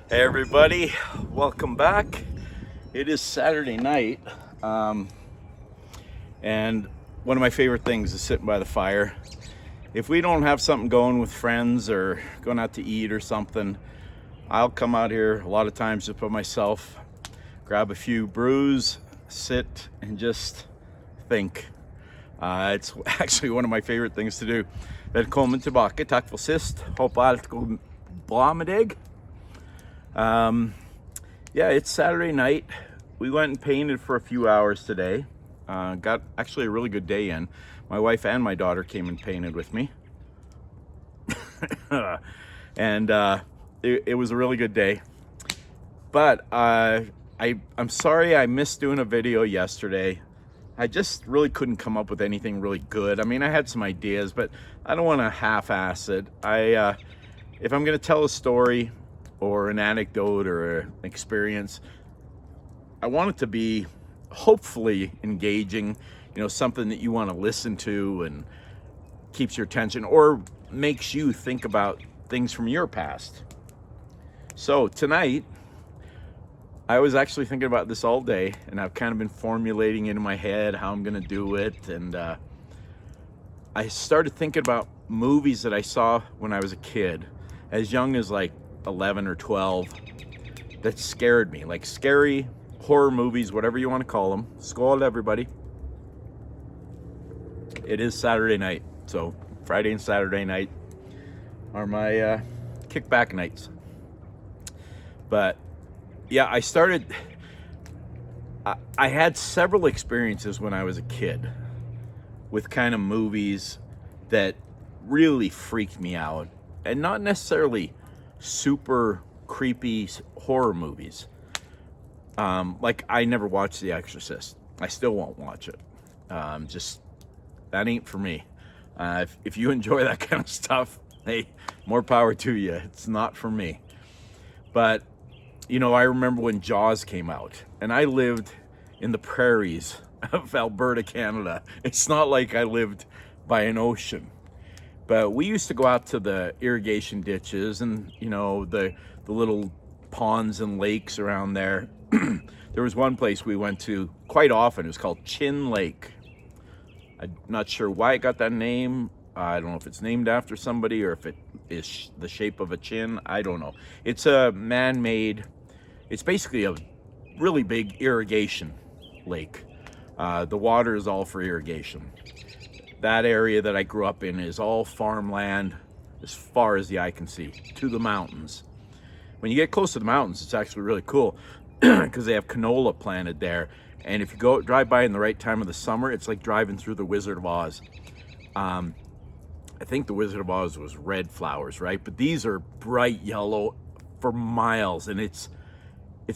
Hey everybody, welcome back. It is Saturday night, and one of my favorite things is sitting by the fire. If we don't have something going with friends or going out to eat or something, I'll come out here a lot of times just by myself, grab a few brews, sit and just think. It's actually one of my favorite things to do. Välkommen tillbaka, tack för sist. Hoppas allt går bra med dig. Yeah, it's Saturday night. We went and painted for a few hours today. Got actually a really good day in. My wife and my daughter came and painted with me. And it was a really good day. But I'm sorry I missed doing a video yesterday. I just really couldn't come up with anything really good. I mean, I had some ideas, but I don't want to half-ass it. If I'm going to tell a story or an anecdote or an experience, I want it to be hopefully engaging, something that you want to listen to and keeps your attention or makes you think about things from your past. So tonight, I was actually thinking about this all day, and I've kind of been formulating in my head how I'm going to do it. And I started thinking about movies that I saw when I was a kid, as young as like 11 or 12, that scared me, like scary horror movies, whatever you want to call them. Skål, everybody. It is Saturday night, so Friday and Saturday night are my kickback nights. But yeah, I had several experiences when I was a kid with kind of movies that really freaked me out, and not necessarily super creepy horror movies. Like I never watched The Exorcist. I still won't watch it. Just that ain't for me. If you enjoy that kind of stuff, hey, more power to you. It's not for me. But I remember when Jaws came out, and I lived in the prairies of Alberta, Canada. It's not like I lived by an ocean. But we used to go out to the irrigation ditches and, the little ponds and lakes around there. There was one place we went to quite often. It was called Chin Lake. I'm not sure why it got that name. I don't know if it's named after somebody or if it is the shape of a chin. I don't know. It's a man-made, it's basically a really big irrigation lake. The water is all for irrigation. That area that I grew up in is all farmland as far as the eye can see, to the mountains. When you get close to the mountains, it's actually really cool because they have canola planted there. And if you drive by in the right time of the summer, it's like driving through the Wizard of Oz. I think the Wizard of Oz was red flowers, right? But these are bright yellow for miles, and it's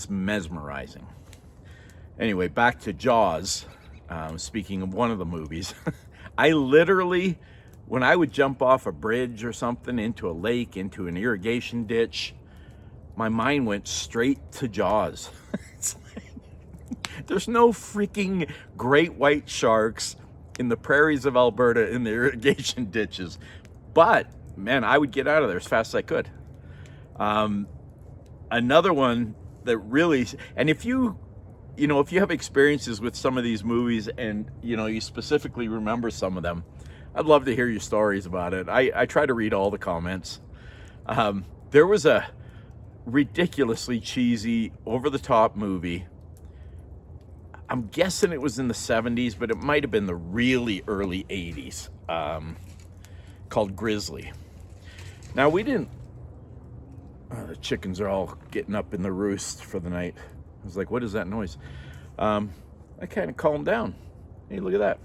mesmerizing. Anyway, back to Jaws. Speaking of one of the movies, I literally, when I would jump off a bridge or something into a lake, into an irrigation ditch, my mind went straight to Jaws. There's no freaking great white sharks in the prairies of Alberta in the irrigation ditches. But, man, I would get out of there as fast as I could. Another one that really, and if you have experiences with some of these movies and, you specifically remember some of them, I'd love to hear your stories about it. I try to read all the comments. There was a ridiculously cheesy, over-the-top movie. I'm guessing it was in the 70s, but it might have been the really early 80s, called Grizzly. Now, we didn't... the chickens are all getting up in the roost for the night. I was like, what is that noise? I kind of calmed down. Hey, look at that.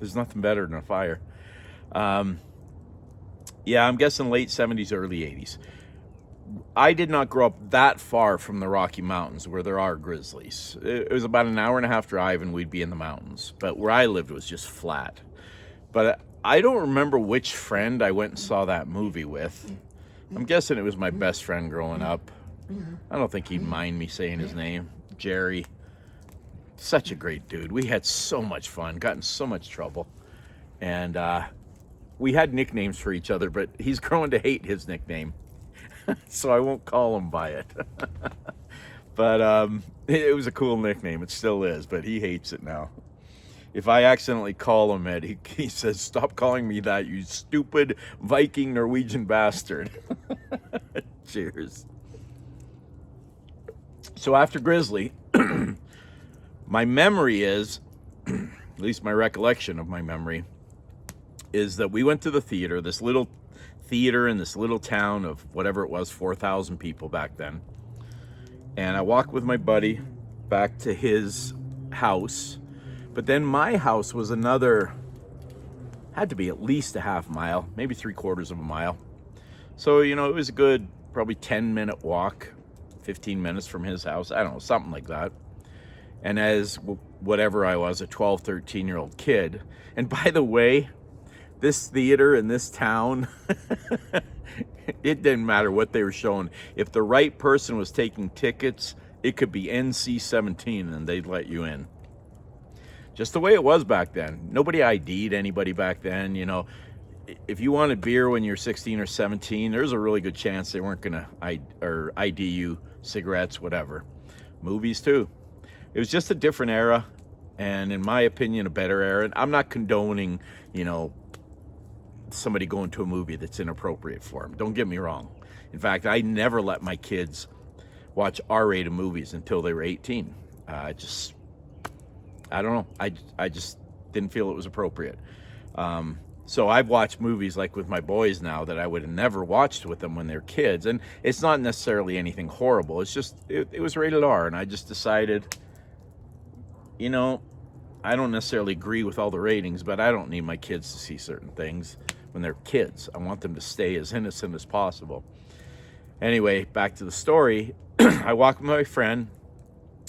There's nothing better than a fire. Yeah, I'm guessing late 70s, early 80s. I did not grow up that far from the Rocky Mountains where there are grizzlies. It was about an hour and a half drive and we'd be in the mountains. But where I lived was just flat. But I don't remember which friend I went and saw that movie with. I'm guessing it was my best friend growing up. I don't think he'd mind me saying his name. Jerry. Such a great dude. We had so much fun, got in so much trouble. And we had nicknames for each other, but he's growing to hate his nickname. so I won't call him by it. But it was a cool nickname. It still is, but he hates it now. If I accidentally call him it, he says, "Stop calling me that, you stupid Viking Norwegian bastard." Cheers. So after Grizzly, my memory is, at least my recollection of my memory, is that we went to the theater, this little theater in this little town of whatever it was, 4,000 people back then. And I walked with my buddy back to his house. But then my house was another, had to be at least a half mile, maybe 3/4 of a mile. So, you know, it was a good, probably 10-minute walk, 15 minutes from his house. I don't know, something like that. And as whatever I was, a 12, 13-year-old kid. And by the way, this theater in this town, it didn't matter what they were showing. If the right person was taking tickets, it could be NC-17 and they'd let you in. Just the way it was back then. Nobody ID'd anybody back then. You know, if you wanted beer when you're 16 or 17, there's a really good chance they weren't going to ID you, cigarettes, whatever. Movies too. It was just a different era, and in my opinion, a better era. And I'm not condoning, you know, somebody going to a movie that's inappropriate for them. Don't get me wrong. In fact, I never let my kids watch R-rated movies until they were 18. I don't know. I just didn't feel it was appropriate. So I've watched movies like with my boys now that I would have never watched with them when they're kids. And it's not necessarily anything horrible. It's just, it was rated R. And I just decided, you know, I don't necessarily agree with all the ratings, but I don't need my kids to see certain things when they're kids. I want them to stay as innocent as possible. Anyway, back to the story. I walked with my friend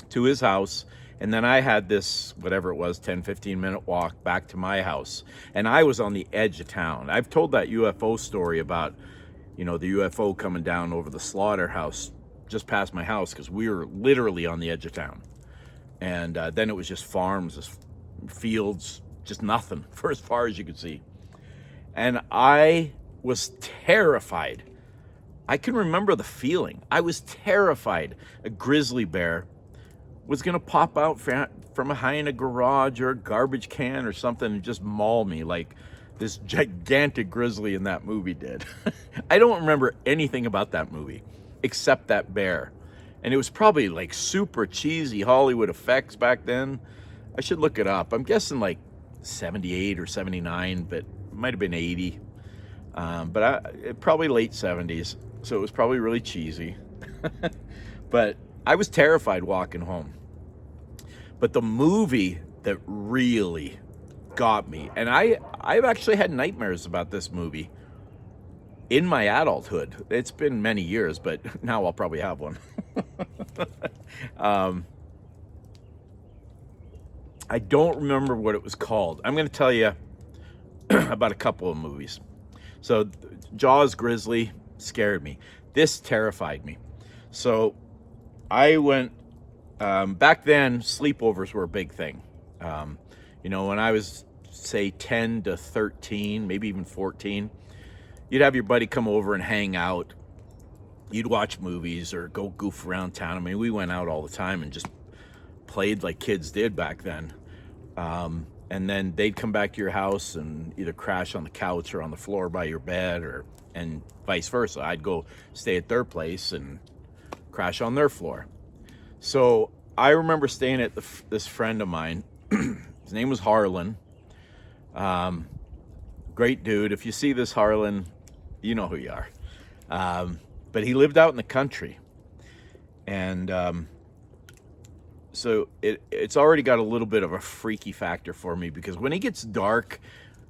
to his house, and then I had this, whatever it was, 10, 15-minute walk back to my house. And I was on the edge of town. I've told that UFO story about, you know, the UFO coming down over the slaughterhouse just past my house, because we were literally on the edge of town. And then it was just farms, just fields, just nothing for as far as you could see. And I was terrified. I can remember the feeling. I was terrified a grizzly bear was going to pop out from behind a garage or a garbage can or something and just maul me like this gigantic grizzly in that movie did. I don't remember anything about that movie except that bear. And it was probably like super cheesy Hollywood effects back then. I should look it up. I'm guessing like 78 or 79, but it might have been 80. Probably late 70s. So it was probably really cheesy. But I was terrified walking home. But the movie that really got me, and I've actually had nightmares about this movie in my adulthood. It's been many years, but now I'll probably have one. I don't remember what it was called. I'm going to tell you about a couple of movies. So Jaws, Grizzly scared me. This terrified me. So I went, back then, sleepovers were a big thing. You know, when I was, say, 10 to 13, maybe even 14, you'd have your buddy come over and hang out. You'd watch movies or go goof around town. I mean, we went out all the time and just played like kids did back then. And then they'd come back to your house and either crash on the couch or on the floor by your bed, and vice versa. I'd go stay at their place and crash on their floor. So I remember staying at this friend of mine. His name was Harlan. Great dude. If you see this, Harlan, you know who you are. But he lived out in the country. And so it's already got a little bit of a freaky factor for me, because when it gets dark,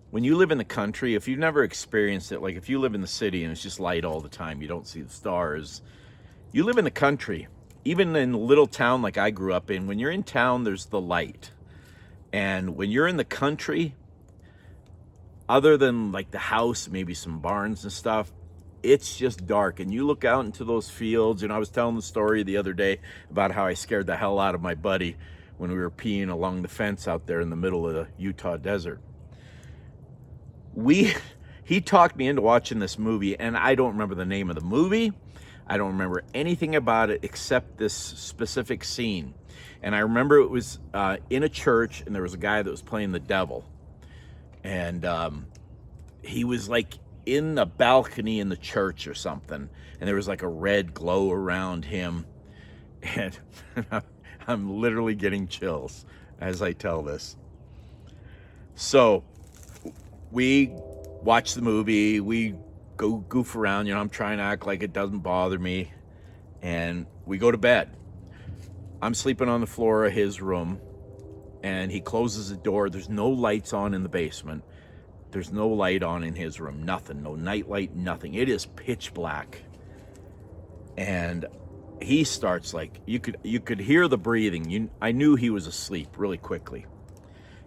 when you live in the country, if you've never experienced it, like if you live in the city and it's just light all the time, you don't see the stars. You live in the country, even in a little town like I grew up in, when you're in town, there's the light. And when you're in the country, other than like the house, maybe some barns and stuff, it's just dark. And you look out into those fields, and I was telling the story the other day about how I scared the hell out of my buddy when we were peeing along the fence out there in the middle of the Utah desert. He He talked me into watching this movie, and I don't remember the name of the movie. I don't remember anything about it except this specific scene. And I remember it was in a church, and there was a guy that was playing the devil. And he was like in the balcony in the church or something. And there was like a red glow around him. And I'm literally getting chills as I tell this. So we watch the movie, we go goof around, I'm trying to act like it doesn't bother me, and we go to bed. I'm sleeping on the floor of his room, and he closes the door. There's no lights on in the basement. There's no light on in his room, nothing, no night light, nothing. It is pitch black. And he starts like, you could hear the breathing. I knew he was asleep really quickly.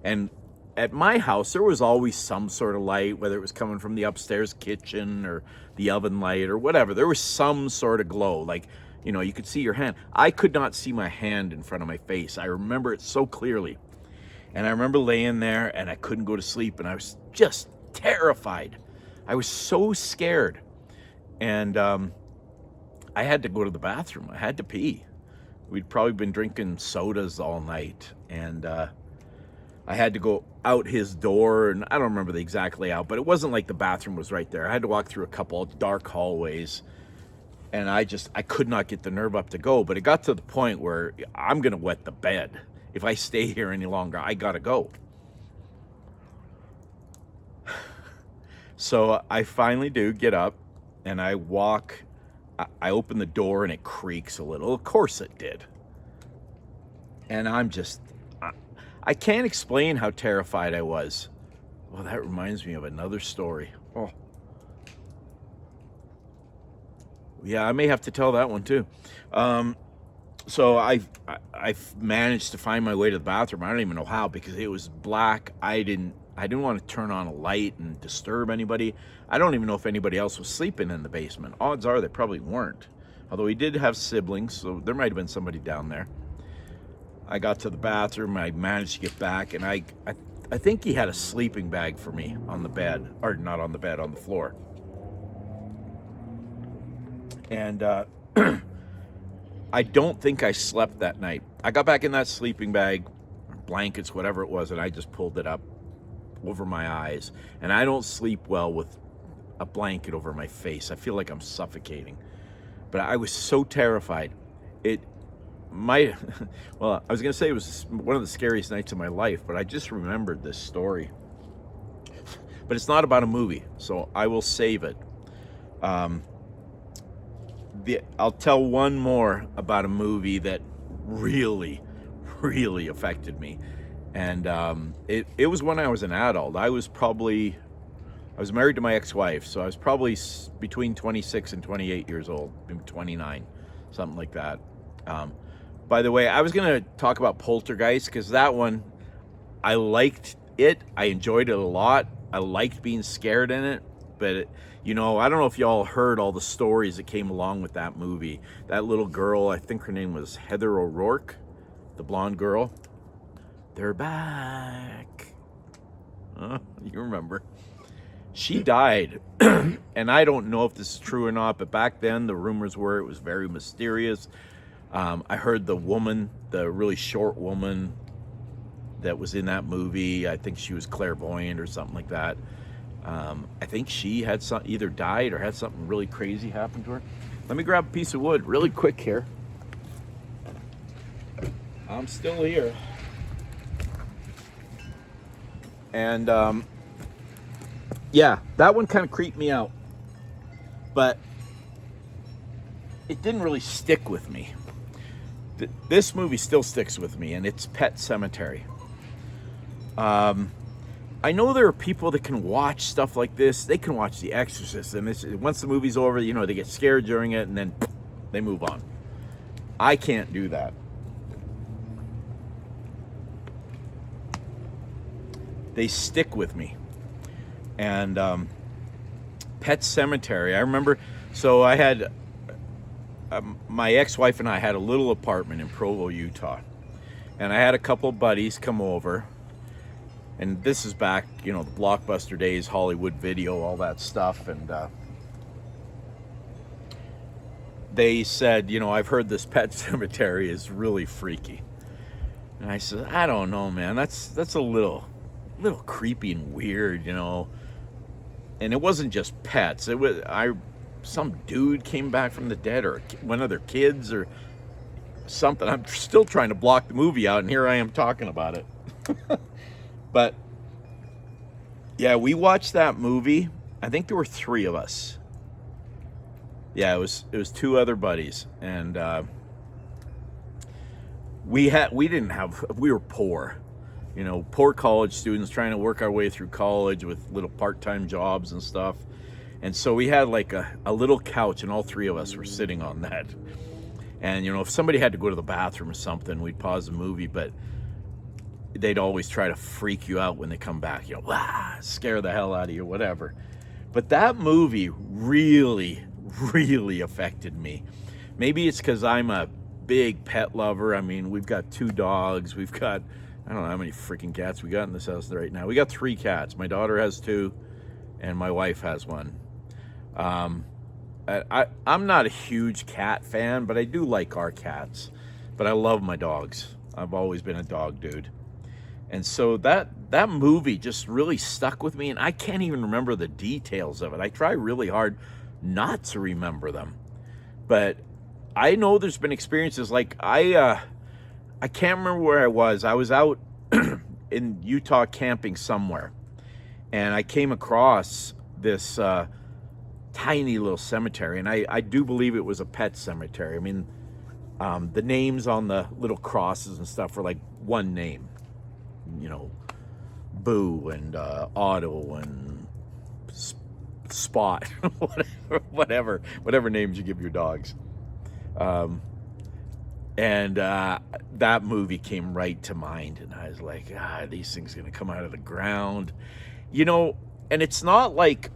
And at my house, there was always some sort of light, whether it was coming from the upstairs kitchen or the oven light or whatever. There was some sort of glow, like, you could see your hand. I could not see my hand in front of my face. I remember it so clearly. And I remember laying there, and I couldn't go to sleep, and I was just terrified. I was so scared. And I had to go to the bathroom. I had to pee. We'd probably been drinking sodas all night, and I had to go out his door, and I don't remember the exact layout, but it wasn't like the bathroom was right there. I had to walk through a couple of dark hallways, and I could not get the nerve up to go. But it got to the point where I'm going to wet the bed. If I stay here any longer, I got to go. So I finally do get up, and I walk. I open the door, and it creaks a little. Of course it did. And I can't explain how terrified I was. Well, that reminds me of another story. Oh. Yeah, I may have to tell that one too. So I managed to find my way to the bathroom. I don't even know how, because it was black. I didn't want to turn on a light and disturb anybody. I don't even know if anybody else was sleeping in the basement. Odds are they probably weren't. Although he did have siblings, so there might have been somebody down there. I got to the bathroom. I managed to get back, and I think he had a sleeping bag for me on the bed, or not on the bed, on the floor. And I don't think I slept that night. I got back in that sleeping bag, blankets, whatever it was, and I just pulled it up over my eyes. And I don't sleep well with a blanket over my face. I feel like I'm suffocating. But I was so terrified. I was going to say it was one of the scariest nights of my life, but I just remembered this story. But it's not about a movie, so I will save it. I'll tell one more about a movie that really, really affected me. And it was when I was an adult. I was married to my ex-wife, so I was probably between 26 and 28 years old, 29, something like that. By the way, I was going to talk about Poltergeist, because that one, I liked it. I enjoyed it a lot. I liked being scared in it. But, I don't know if y'all heard all the stories that came along with that movie. That little girl, I think her name was Heather O'Rourke, the blonde girl. They're back. You remember. She died. And I don't know if this is true or not, but back then the rumors were it was very mysterious. I heard the woman, the really short woman that was in that movie, I think she was clairvoyant or something like that. I think she had either died or had something really crazy happen to her. Let me grab a piece of wood really quick here. I'm still here. And yeah, that one kind of creeped me out. But it didn't really stick with me. This movie still sticks with me, and it's Pet Sematary. I know there are people that can watch stuff like this. They can watch The Exorcist, and once the movie's over, they get scared during it, and then they move on. I can't do that. They stick with me. And Pet Sematary, I remember, so I had, my ex-wife and I had a little apartment in Provo, Utah. And I had a couple buddies come over. And this is back, the Blockbuster days, Hollywood Video, all that stuff. And they said, I've heard this Pet Cemetery is really freaky. And I said, I don't know, man. That's a little creepy and weird, And it wasn't just pets. It was some dude came back from the dead, or one of their kids, or something. I'm still trying to block the movie out, and here I am talking about it. But yeah, we watched that movie. I think there were 3 of us. Yeah, it was 2 other buddies, and we were poor, poor college students trying to work our way through college with little part-time jobs and stuff. And so we had like a little couch, and all 3 of us were sitting on that. And if somebody had to go to the bathroom or something, we'd pause the movie, but they'd always try to freak you out when they come back, scare the hell out of you, whatever. But that movie really, really affected me. Maybe it's because I'm a big pet lover. I mean, we've got 2 dogs. We've got, I don't know how many freaking cats we got in this house right now. We got 3 cats. My daughter has 2, and my wife has 1. I'm not a huge cat fan, but I do like our cats. But I love my dogs. I've always been a dog dude. And so that movie just really stuck with me, and I can't even remember the details of it. I try really hard not to remember them. But I know there's been experiences like I can't remember where I was. I was out in Utah camping somewhere, and I came across this tiny little cemetery, and I do believe it was a pet cemetery. I mean, the names on the little crosses and stuff were like one name, Boo and Otto and Spot, whatever names you give your dogs. And that movie came right to mind, and I was like, these things are gonna come out of the ground, and it's not like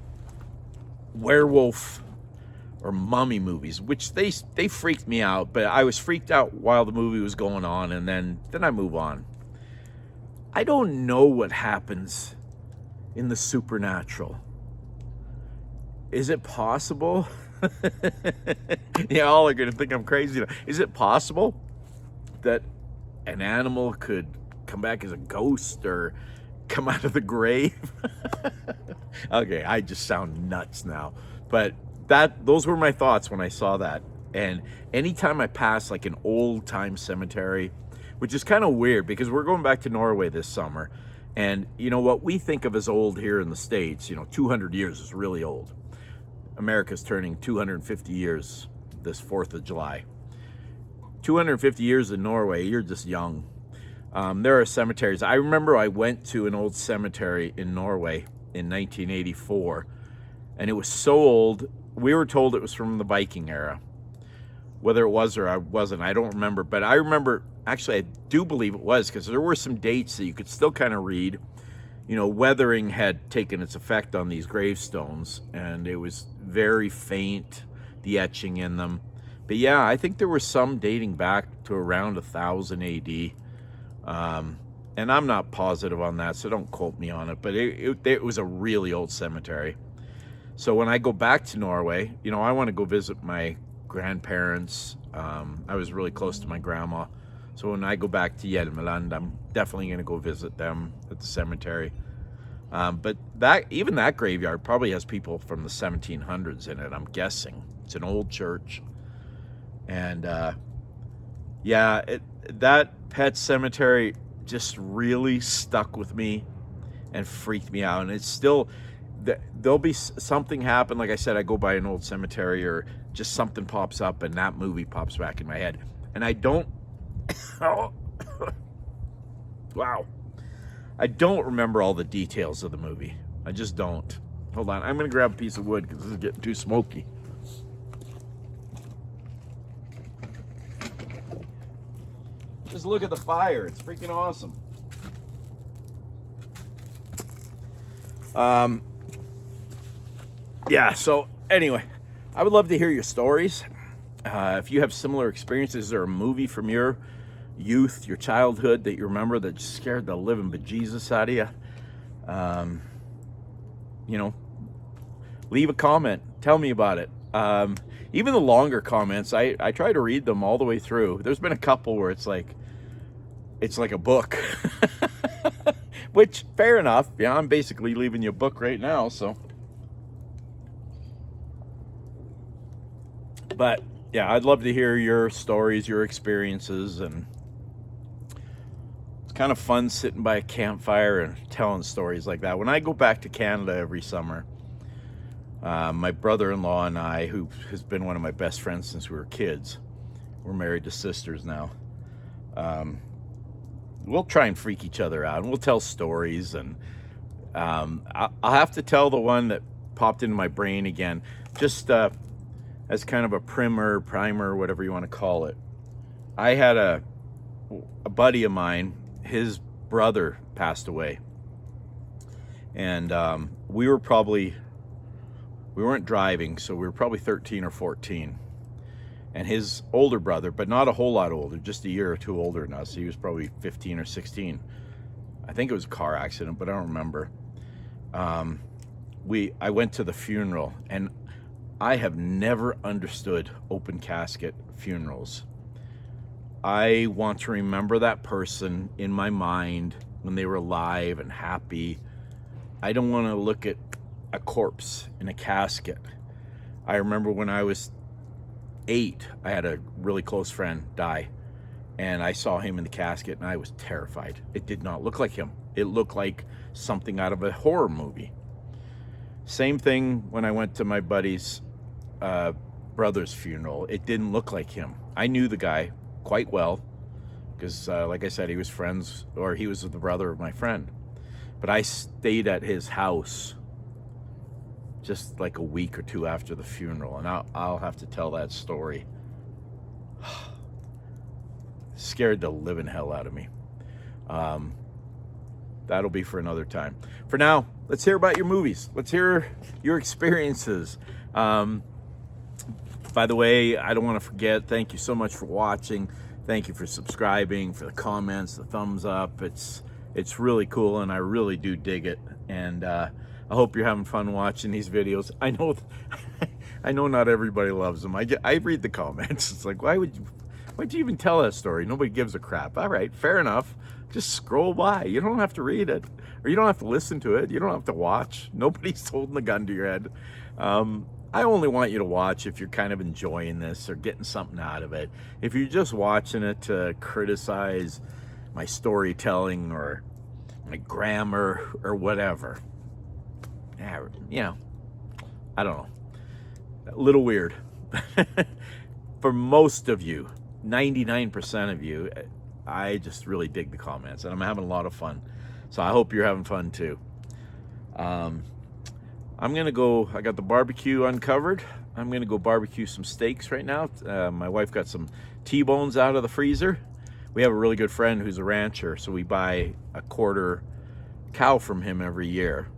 werewolf or mummy movies, which they freaked me out, but I was freaked out while the movie was going on, and then I move on. I don't know what happens in the supernatural. Is it possible? All are gonna think I'm crazy. Is it possible that an animal could come back as a ghost or come out of the grave? Okay, I just sound nuts now, but those were my thoughts when I saw that. And anytime I pass like an old time cemetery, which is kind of weird because we're going back to Norway this summer, and what we think of as old here in the States, 200 years is really old. America's turning 250 years this 4th of July. 250 years in Norway, you're just young. There are cemeteries. I remember I went to an old cemetery in Norway in 1984, and it was so old, we were told it was from the Viking era. Whether it was or I wasn't, I don't remember. But I remember, actually, I do believe it was, because there were some dates that you could still kind of read. Weathering had taken its effect on these gravestones, and it was very faint, the etching in them. But yeah, I think there was some dating back to around 1000 AD. And I'm not positive on that, so don't quote me on it. But it was a really old cemetery. So when I go back to Norway, I want to go visit my grandparents. I was really close to my grandma. So when I go back to Hjelmeland, I'm definitely going to go visit them at the cemetery. But even that graveyard probably has people from the 1700s in it, I'm guessing. It's an old church. And that pet cemetery just really stuck with me and freaked me out. And it's still, there'll be something happen. Like I said, I go by an old cemetery or just something pops up and that movie pops back in my head. And I don't, wow. I don't remember all the details of the movie. I just don't. Hold on, I'm gonna grab a piece of wood because this is getting too smoky. Just look at the fire, it's freaking awesome. Yeah, so anyway, I would love to hear your stories. If you have similar experiences or a movie from your youth, your childhood that you remember that just scared the living bejesus out of you, You know, leave a comment. Tell me about it. Even the longer comments, I try to read them all the way through. There's been a couple where it's like a book. Which, fair enough. Yeah, I'm basically leaving you a book right now, so. But, yeah, I'd love to hear your stories, your experiences, and it's kind of fun sitting by a campfire and telling stories like that. When I go back to Canada every summer, my brother-in-law and I, who has been one of my best friends since we were kids, we're married to sisters now, we'll try and freak each other out, and we'll tell stories. And I'll have to tell the one that popped into my brain again, just as kind of a primer, whatever you want to call it. I had a buddy of mine, his brother passed away, and we weren't driving, so we were probably 13 or 14. And his older brother, but not a whole lot older, just a year or two older than us. He was probably 15 or 16. I think it was a car accident, but I don't remember. I went to the funeral, and I have never understood open casket funerals. I want to remember that person in my mind when they were alive and happy. I don't want to look at a corpse in a casket. I remember when I was 8, I had a really close friend die, and I saw him in the casket, and I was terrified. It did not look like him. It looked like something out of a horror movie. Same thing when I went to my buddy's brother's funeral. It didn't look like him. I knew the guy quite well because, like I said, he was the brother of my friend. But I stayed at his house just like a week or two after the funeral, and I'll have to tell that story. Scared the living hell out of me. That'll be for another time. For now, let's hear about your movies. Let's hear your experiences. By the way, I don't want to forget, thank you so much for watching. Thank you for subscribing, for the comments, the thumbs up. It's really cool, and I really do dig it. And I hope you're having fun watching these videos. I know not everybody loves them. I read the comments. It's like, why'd you even tell that story? Nobody gives a crap. All right, fair enough. Just scroll by. You don't have to read it, or you don't have to listen to it. You don't have to watch. Nobody's holding the gun to your head. I only want you to watch if you're kind of enjoying this or getting something out of it. If you're just watching it to criticize my storytelling or my grammar or whatever, you know, I don't know. A little weird. For most of you, 99% of you, I just really dig the comments, and I'm having a lot of fun. So I hope you're having fun too. I'm gonna go, I got the barbecue uncovered. I'm gonna go barbecue some steaks right now. My wife got some T-bones out of the freezer. We have a really good friend who's a rancher, so we buy a quarter cow from him every year.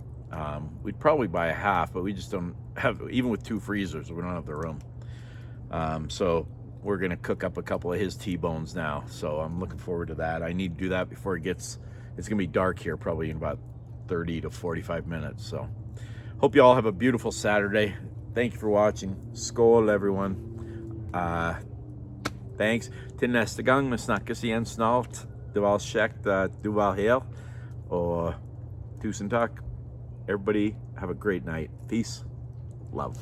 We'd probably buy a half, but we just don't have, even with 2 freezers, we don't have the room. So we're gonna cook up a couple of his T-bones now. So I'm looking forward to that. I need to do that before it's gonna be dark here, probably in about 30 to 45 minutes. So hope you all have a beautiful Saturday. Thank you for watching. Skål, everyone. Thanks. Till nästa gång, vi snackas igen snart. Det var käckt att du var här. Och tusen tack. Everybody have a great night. Peace. Love.